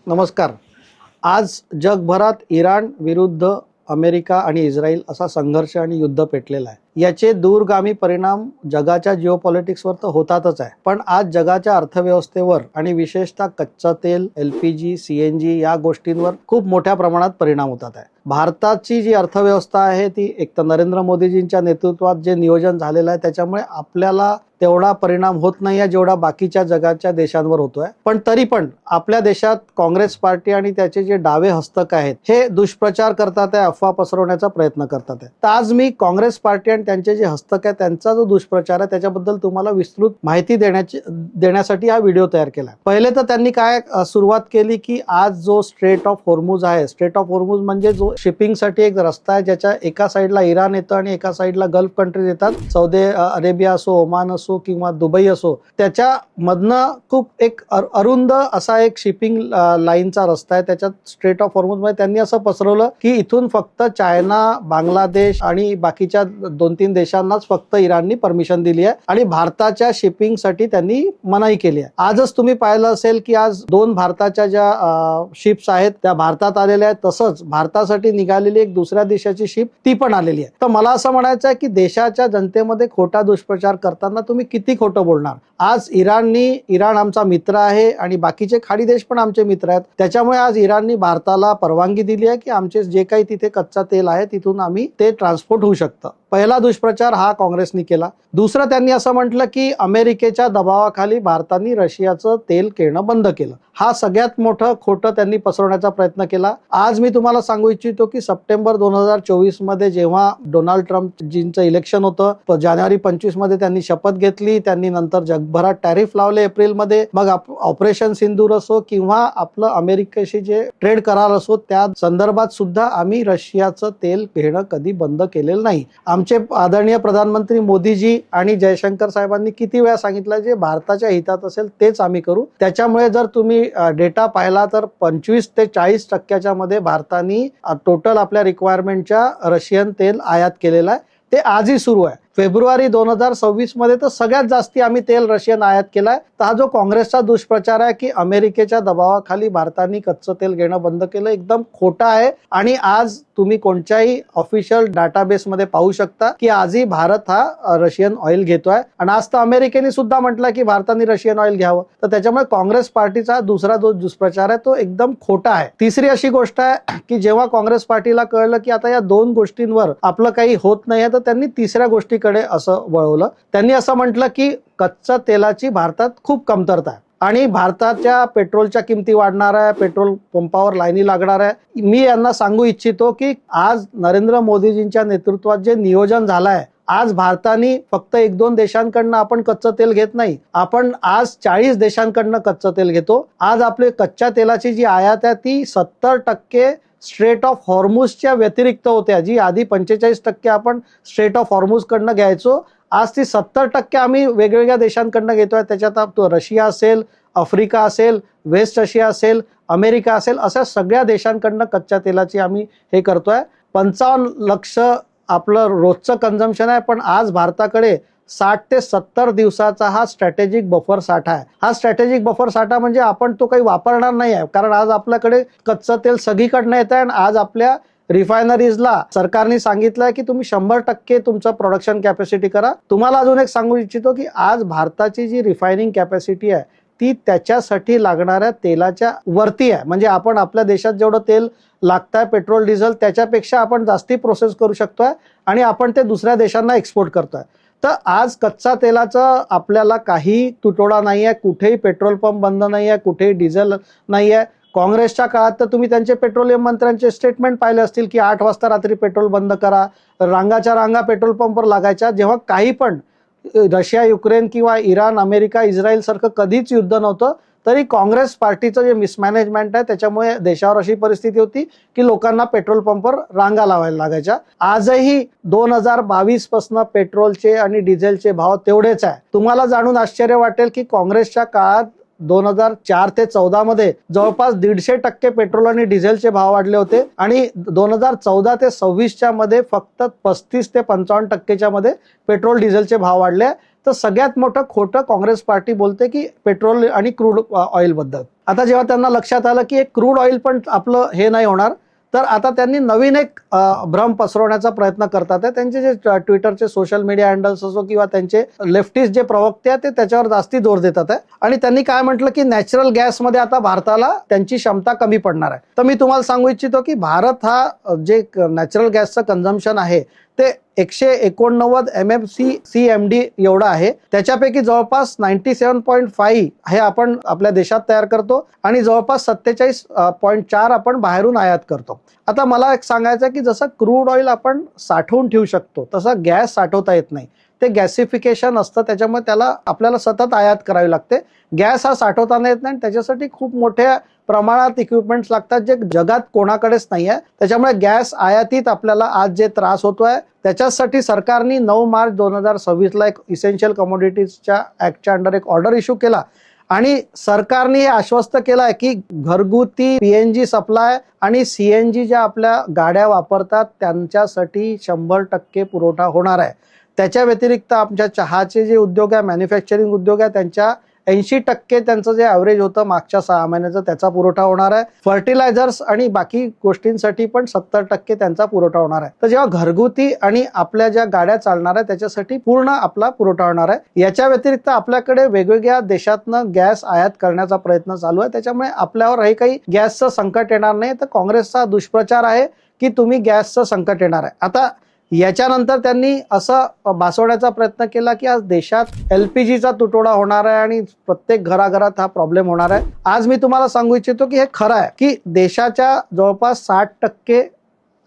नमस्कार. आज जगभरात इराण विरुद्ध अमेरिका आणि इस्रायल असा संघर्ष आणि युद्ध पेटलेला आहे. याचे दूरगामी परिणाम जगाच्या जिओपॉलिटिक्सवर तर होतातच आहे, पण आज जगाच्या अर्थव्यवस्थेवर आणि विशेषतः कच्चा तेल, LPG, CNG या गोष्टींवर खूप मोठ्या प्रमाणात परिणाम होतात आहे. भारताची जी अर्थव्यवस्था आहे ती एक तर नरेंद्र मोदीजींच्या नेतृत्वात जे नियोजन झालेलं आहे त्याच्यामुळे आपल्याला तेवढा परिणाम होत नाही आहे जेवढा बाकीच्या जगाच्या देशांवर होतोय. पण तरी पण आपल्या देशात काँग्रेस पार्टी आणि त्याचे जे डावे हस्तक आहेत हे दुष्प्रचार करतात आहे, अफवा पसरवण्याचा प्रयत्न करतात आहे. तर आज मी काँग्रेस पार्टी आणि त्यांचे जे हस्तक आहे त्यांचा जो दुष्प्रचार आहे त्याच्याबद्दल तुम्हाला विस्तृत माहिती देण्यासाठी हा व्हिडिओ तयार केला. पहिले तर त्यांनी काय सुरुवात केली की आज जो स्ट्रेट ऑफ हॉर्मुझ आहे, स्ट्रेट ऑफ हॉर्मुझ म्हणजे जो शिपिंग साठी एक रस्ता आहे ज्याच्या एका साईडला इराण येतं आणि एका साईडला गल्फ कंट्रीज येतात, सौदी अरेबिया असो, ओमान असो किंवा दुबई असो, त्याच्या मधनं खूप एक अरुंद असा एक शिपिंग लाईनचा रस्ता आहे. त्याच्यात स्ट्रेट ऑफ हॉर्मुझ मध्ये त्यांनी असं पसरवलं की इथून फक्त चायना, बांगलादेश आणि बाकीच्या 2-3 देशांनाच फक्त इराणनी परमिशन दिली आहे आणि भारताच्या शिपिंग साठी त्यांनी मनाई केली आहे. आजच तुम्ही पाहिलं असेल की आज 2 भारताच्या ज्या शिप्स आहेत त्या भारतात आलेल्या आहेत, तसंच भारतासाठी निघालेली एक दुसऱ्या देशाची शिप ती पण आलेली आहे. तर मला असं म्हणायचं आहे की देशाच्या जनतेमध्ये खोटा दुष्प्रचार करताना तुम्ही किती खोटं बोलणार. आज इराण आमचा मित्र आहे आणि बाकीचे खाडी देश पण आमचे मित्र आहेत, त्याच्यामुळे आज इराणनी भारताला परवानगी दिली आहे की आमचे जे काही तिथे कच्चा तेल आहे तिथून आम्ही ते ट्रान्सपोर्ट होऊ शकतं. पहिला दुष्प्रचार हा काँग्रेसनी केला. दुसरं त्यांनी असं म्हटलं की अमेरिकेच्या दबावाखाली भारताने रशियाचं तेल घेणं बंद केलं. हा सगळ्यात मोठं खोटं त्यांनी पसरवण्याचा प्रयत्न केला. आज मी तुम्हाला सांगू इच्छितो की सप्टेंबर 2024 मध्ये जेव्हा डोनाल्ड ट्रम्पजींचं इलेक्शन होतं, जानेवारी 25 मध्ये त्यांनी शपथ घेतली, त्यांनी नंतर जगभरात टॅरिफ लावले एप्रिलमध्ये. मग ऑपरेशन सिंदूर असो किंवा आपलं अमेरिकेशी जे ट्रेड करार असो त्या संदर्भात सुद्धा आम्ही रशियाचं तेल घेणं कधी बंद केलेलं नाही. आमचे आदरणीय प्रधानमंत्री मोदीजी आणि जयशंकर साहेबांनी किती वेळा सांगितलं जे भारताच्या हितात असेल तेच आम्ही करू. त्याच्यामुळे जर तुम्ही डेटा पाहिला तर 25 ते 40% मध्ये भारताने टोटल आपल्या रिक्वायरमेंटच्या रशियन तेल आयात केलेलं आहे. ते आजही सुरू आहे. फेब्रुवारी 2026 मध्ये तर सगळ्यात जास्ती आम्ही तेल रशियन आयात केलाय. तर हा जो काँग्रेसचा दुष्प्रचार आहे की अमेरिकेच्या दबावाखाली भारताने कच्चं तेल घेणं बंद केलं, एकदम खोटा आहे. आणि आज तुम्ही कोणत्याही ऑफिशियल डाटाबेस मध्ये पाहू शकता की आजही भारत हा रशियन ऑइल घेतोय आणि आज तर अमेरिकेने सुद्धा म्हटलं की भारताने रशियन ऑइल घ्यावं. तर त्याच्यामुळे काँग्रेस पार्टीचा दुसरा जो दुष्प्रचार आहे तो एकदम खोटा आहे. तिसरी अशी गोष्ट आहे की जेव्हा काँग्रेस पार्टीला कळलं की आता या 2 गोष्टींवर आपलं काही होत नाहीये तर त्यांनी तिसऱ्या गोष्टीकडे असं वळवलं. त्यांनी असं म्हटलं की कच्च्या तेलाची भारतात खूप कमतरता आहे आणि भारताच्या पेट्रोलच्या किमती वाढणार आहे, पेट्रोल पंपावर लाईनी लागणार आहे. मी यांना सांगू इच्छितो की आज नरेंद्र मोदीजींच्या नेतृत्वात जे नियोजन झालंय, आज भारताने फक्त 1-2 देशांकडनं आपण कच्चं तेल घेत नाही, आपण आज 40 देशांकडनं कच्चं तेल घेतो. आज आपले कच्च्या तेलाची जी आयात आहे ती 70% स्ट्रेट ऑफ हॉर्मुझच्या व्यतिरिक्त होत्या. जी आधी 45% आपण स्ट्रेट ऑफ हॉर्मुझ कडनं घ्यायचो, आज ती 70% आम्ही वेगवेगळ्या देशांकडनं घेतोय. त्याच्यात रशिया असेल, आफ्रिका असेल, वेस्ट आशिया असेल, अमेरिका असेल, अशा सगळ्या देशांकडनं कच्च्या तेलाची आम्ही हे करतोय. 55 लक्ष आपलं रोजचं कन्झम्पशन आहे, पण आज भारताकडे 60 ते 70 दिवसाचा हा स्ट्रॅटेजिक बफर साठा आहे. हा स्ट्रॅटेजिक बफर साठा म्हणजे आपण तो काही वापरणार नाही आहे, कारण आज आपल्याकडे कच्चं तेल सगळीकडनं येत आहे आणि आज आपल्या रिफायनरीजला सरकारने सांगितलंय की तुम्ही 100% तुमचं प्रोडक्शन कॅपॅसिटी करा. तुम्हाला अजून एक सांगू इच्छितो की आज भारताची जी रिफायनिंग कॅपॅसिटी आहे ती त्याच्यासाठी लागणाऱ्या तेलाच्या वरती आहे. म्हणजे आपण आपल्या देशात जेवढं तेल लागतंय पेट्रोल डिझेल त्याच्यापेक्षा आपण जास्ती प्रोसेस करू शकतोय आणि आपण ते दुसऱ्या देशांना एक्सपोर्ट करतोय. तर आज कच्चा तेलाचा आपल्याला काही तुटवडा नाही आहे, कुठेही पेट्रोल पंप बंद नाही आहे, कुठेही डिझेल नाही आहे. काँग्रेसच्या काळात तर तुम्ही त्यांचे पेट्रोलियम मंत्र्यांचे स्टेटमेंट पाहिले असतील की 8 वाजता रात्री पेट्रोल बंद करा, रांगाच्या रांगा पेट्रोल पंपवर लागायच्या. जेव्हा काही पण रशिया, युक्रेन किंवा इराण, अमेरिका, इस्रायल सारखं कधीच युद्ध नव्हतं, तरी काँग्रेस पार्टीचं जे मिसमॅनेजमेंट आहे त्याच्यामुळे देशावर अशी परिस्थिती होती की लोकांना पेट्रोल पंपवर रांगा लावायला लागायच्या. आजही 2022 पासून पेट्रोलचे आणि डिझेलचे भाव तेवढेच आहे. तुम्हाला जाणून आश्चर्य वाटेल की काँग्रेसच्या काळात 2004 ते 14 मध्ये जवळपास 150% पेट्रोल आणि डिझेलचे भाव वाढले होते आणि 2014 ते 26 च्या मध्ये फक्त 35 ते 55% मध्ये पेट्रोल डिझेलचे भाव वाढले. तर सगळ्यात मोठं खोटं काँग्रेस पार्टी बोलते की पेट्रोल आणि क्रूड ऑइल बद्दल. आता जेव्हा त्यांना लक्षात आलं की एक क्रूड ऑइल पण आपलं हे नाही होणार, तर आता त्यांनी नवीन एक भ्रम पसरवण्याचा प्रयत्न करतात. त्यांचे जे ट्विटरचे सोशल मीडिया हँडल्स असो किंवा त्यांचे लेफ्टिस्ट जे प्रवक्ते आहेत ते त्याच्यावर जास्ती जोर देतात आहे. आणि त्यांनी काय म्हटलं की नॅचरल गॅसमध्ये आता भारताला त्यांची क्षमता कमी पडणार आहे. तर मी तुम्हाला सांगू इच्छितो की भारत हा जे नॅचरल गॅसचं कन्झम्पशन आहे ते 189 MMCMD एवढं आहे. त्याच्यापैकी जवळपास 97.5 हे आपण आपल्या देशात तयार करतो आणि जवळपास 47.4 आपण बाहेरून आयात करतो. आता मला एक सांगायचं आहे की जसं क्रूड ऑइल आपण साठवून ठेवू शकतो तसं गॅस साठवता येत नाही. ते गॅसिफिकेशन असतं, त्याच्यामुळे त्याला आपल्याला सतत आयात करावी लागते. गॅस हा साठवताना येत नाही, त्याच्यासाठी खूप मोठ्या प्रमाणात इक्विपमेंट्स लागतात जे जगात कोणाकडेच नाही आहे. त्याच्यामुळे गॅस आयातीत आपल्याला आज जे त्रास होतोय त्याच्यासाठी सरकारने 9 मार्च 2026 एक इसेन्शियल कमोडिटीजच्या ऍक्टच्या अंडर एक ऑर्डर इश्यू केला आणि सरकारने हे आश्वस्त केलं आहे की घरगुती PNG सप्लाय आणि CNG ज्या आपल्या गाड्या वापरतात त्यांच्यासाठी 100% पुरवठा होणार आहे. त्याच्या व्यतिरिक्त आमच्या चहाचे जे उद्योग आहे, मॅन्युफॅक्चरिंग उद्योग आहे, त्यांच्या 80% त्यांचं जे ॲव्हरेज होतं मागच्या 6 महिन्याचं त्याचा पुरवठा होणार आहे. फर्टिलायझर्स आणि बाकी गोष्टींसाठी पण 70% त्यांचा पुरवठा होणार आहे. तर जेव्हा घरगुती आणि आपल्या ज्या गाड्या चालणार आहे त्याच्यासाठी पूर्ण आपला पुरवठा होणार आहे. याच्या व्यतिरिक्त आपल्याकडे वेगवेगळ्या देशातनं गॅस आयात करण्याचा प्रयत्न चालू आहे. त्याच्यामुळे आपल्यावर काही गॅसचं संकट येणार नाही. तर काँग्रेसचा दुष्प्रचार आहे की तुम्ही गॅसचं संकट येणार आहे. आता याच्यानंतर त्यांनी असं भासवण्याचा प्रयत्न केला की आज देशात LPGचा तुटवडा होणार आहे आणि प्रत्येक घराघरात हा प्रॉब्लेम होणार आहे. आज मी तुम्हाला सांगू इच्छितो की हे खरं आहे की देशाच्या जवळपास 60%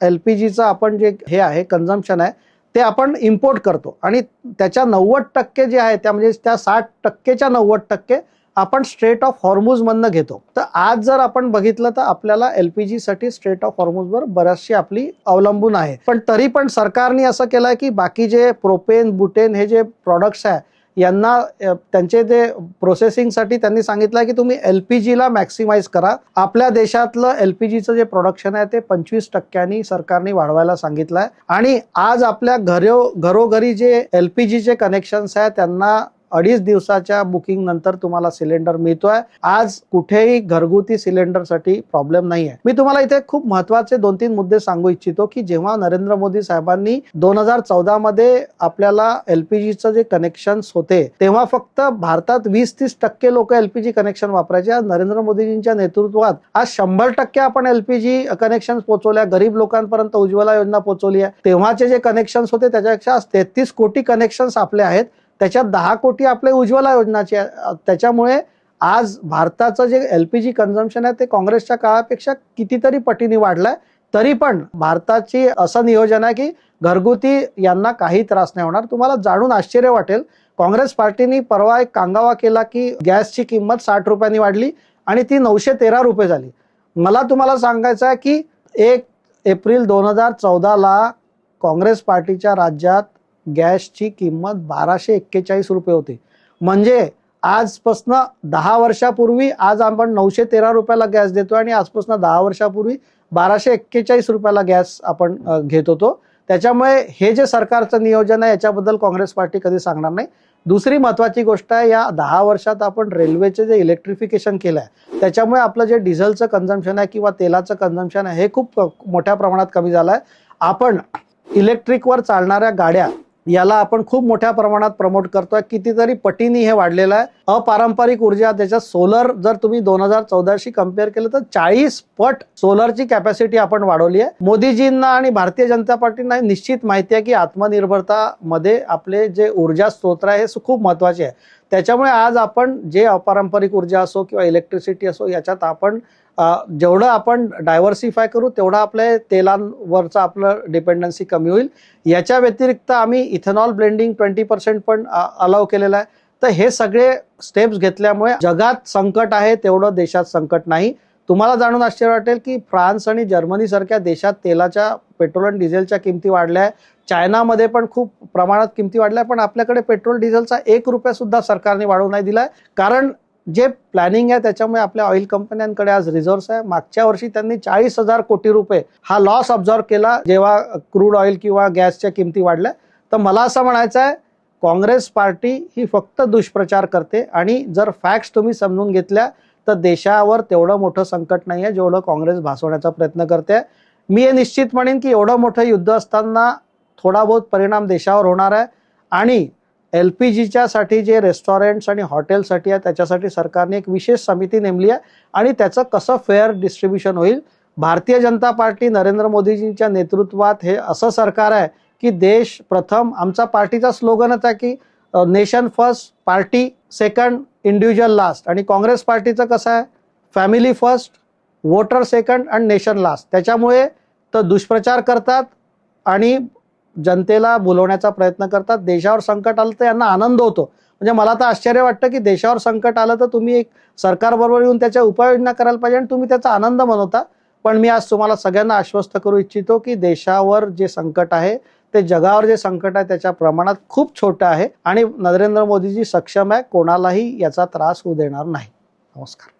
LPGचं आपण जे हे आहे कन्झम्पशन आहे ते आपण इम्पोर्ट करतो आणि त्याच्या 90% जे आहे त्या म्हणजे त्या 60%च्या 90% आपण स्ट्रेट ऑफ हॉर्मुझ मधनं घेतो. तर आज जर आपण बघितलं तर आपल्याला LPG साठी स्ट्रेट ऑफ हॉर्मुझवर बऱ्याचशी आपली अवलंबून आहे. पण तरी पण सरकारने असं केलंय की बाकी जे प्रोपेन बुटेन हे जे प्रॉडक्ट्स आहे यांना त्यांचे जे प्रोसेसिंगसाठी त्यांनी सांगितलं की तुम्ही LPGला मॅक्सिमाइज करा. आपल्या देशातलं LPGचं जे प्रोडक्शन आहे ते 25% सरकारने वाढवायला सांगितलंय आणि आज आपल्या घरोघरी जे LPGचे कनेक्शन्स आहेत त्यांना 2.5 दिवसाच्या बुकिंग नंतर तुम्हाला सिलेंडर मिळतोय. आज कुठेही घरगुती सिलेंडरसाठी प्रॉब्लेम नाही आहे. मी तुम्हाला इथे खूप महत्वाचे 2-3 मुद्दे सांगू इच्छितो की जेव्हा नरेंद्र मोदी साहेबांनी 2014 मध्ये आपल्याला LPGचं जे कनेक्शन्स होते तेव्हा फक्त भारतात 20-30% लोक LPG कनेक्शन वापरायचे. आज नरेंद्र मोदीजींच्या नेतृत्वात आज 100% आपण LPG कनेक्शन पोहोचवल्या. गरीब लोकांपर्यंत उज्ज्वला योजना पोहोचवली आहे. तेव्हाचे जे कनेक्शन्स होते त्याच्यापेक्षा 33 कोटी कनेक्शन्स आपले आहेत. त्याच्यात 10 कोटी आपले उज्ज्वला योजनाचे. त्याच्यामुळे आज भारताचं जे LPG कन्झम्पशन आहे ते काँग्रेसच्या काळापेक्षा कितीतरी पटीने वाढलंय. तरी पण भारताची असं नियोजन आहे की घरगुती यांना काही त्रास नाही होणार. तुम्हाला जाणून आश्चर्य वाटेल, काँग्रेस पार्टीने परवा एक कांगावा केला की गॅसची किंमत 60 रुपयांनी वाढली आणि ती 913 रुपये झाली. मला तुम्हाला सांगायचं आहे की 1 एप्रिल 2014 काँग्रेस पार्टीच्या राज्यात गॅसची किंमत 1241 रुपये होती. म्हणजे आजपासून 10 वर्षापूर्वी आज आपण 913 रुपयाला गॅस देतो आणि आजपासून 10 वर्षापूर्वी 1241 रुपयाला गॅस आपण घेत होतो. त्याच्यामुळे हे जे सरकारचं नियोजन आहे याच्याबद्दल काँग्रेस पार्टी कधी सांगणार नाही. दुसरी महत्वाची गोष्ट आहे, या 10 वर्षात आपण रेल्वेचे जे इलेक्ट्रिफिकेशन केलं आहे त्याच्यामुळे आपलं जे डिझेलचं कन्झम्पशन आहे किंवा तेलाचं कन्झम्पशन आहे हे खूप मोठ्या प्रमाणात कमी झालं आहे. आपण इलेक्ट्रिकवर चालणाऱ्या गाड्या याला आपण खूप मोठ्या प्रमाणात प्रमोट करतोय. कितीतरी पटीने हे वाढलेलं आहे. अपारंपरिक ऊर्जा त्याच्यात सोलर जर तुम्ही 2014शी कम्पेअर केलं तर 40 पट सोलरची कॅपॅसिटी आपण वाढवली आहे. मोदीजींना आणि भारतीय जनता पार्टींना निश्चित माहिती आहे की आत्मनिर्भरता मध्ये आपले जे ऊर्जा स्त्रोत आहे हे खूप महत्वाचे आहे. त्याच्यामुळे आज आपण जे अपारंपरिक ऊर्जा असो किंवा इलेक्ट्रिसिटी असो याच्यात आपण जेवढं आपण डायव्हर्सिफाय करू तेवढं आपल्या तेलांवरचं आपलं डिपेंडन्सी कमी होईल. याच्या व्यतिरिक्त आम्ही इथेनॉल ब्लेंडिंग 20% पण अलाव केलेलं आहे. तर हे सगळे स्टेप्स घेतल्यामुळे जगात संकट आहे तेवढं देशात संकट नाही. तुम्हाला जाणून आश्चर्य वाटेल की फ्रान्स आणि जर्मनी सारख्या देशात तेलाच्या पेट्रोल आणि डिझेलच्या किमती वाढल्या आहे. चायनामध्ये पण खूप प्रमाणात किमती वाढल्या, पण आपल्याकडे पेट्रोल डिझेलचा 1 रुपया सुद्धा सरकारने वाढवू नाही दिलाय. कारण जे प्लॅनिंग आहे त्याच्यामुळे आपल्या ऑइल कंपन्यांकडे आज रिझर्व्स आहे. मागच्या वर्षी त्यांनी 40,000 कोटी रुपये हा लॉस ऑब्झर्व केला जेव्हा क्रूड ऑइल किंवा गॅसच्या किमती वाढल्या. तर मला असं म्हणायचं आहे काँग्रेस पार्टी ही फक्त दुष्प्रचार करते आणि जर फॅक्ट्स तुम्ही समजून घेतल्या तर देशावर तेवढं मोठं संकट नाही आहे जेवढं काँग्रेस भासवण्याचा प्रयत्न करते. मी हे निश्चित म्हणेन की एवढं मोठं युद्ध असताना थोडा बहुत परिणाम देशावर होणार आहे आणि LPGच्या साठी जे रेस्टॉरंट्स आणि हॉटेलसाठी आहे त्याच्यासाठी सरकारने एक विशेष समिती नेमली आहे आणि त्याचं कसं फेअर डिस्ट्रीब्युशन होईल. भारतीय जनता पार्टी नरेंद्र मोदीजींच्या नेतृत्वात हे असं सरकार आहे की देश प्रथम. आमचा पार्टीचा स्लोगनच आहे की nation first, party second, individual last. आणि काँग्रेस पार्टीचं कसं आहे, फॅमिली फर्स्ट, वोटर सेकंड आणि नेशन लास्ट. त्याच्यामुळे तर दुष्प्रचार करतात आणि जनतेला बोलवण्याचा प्रयत्न करतात. देशावर संकट आलं तर यांना आनंद होतो. म्हणजे मला तर आश्चर्य वाटतं की देशावर संकट आलं तर तुम्ही एक सरकारबरोबर येऊन त्याच्या उपाययोजना करायला पाहिजे आणि तुम्ही त्याचा आनंद मनवता. पण मी आज तुम्हाला सगळ्यांना आश्वस्त करू इच्छितो की देशावर जे संकट आहे ते जगावर जे संकट आहे त्याच्या प्रमाणात खूप छोटं आहे आणि नरेंद्र मोदीजी सक्षम आहे, कोणालाही याचा त्रास होऊ देणार नाही. नमस्कार.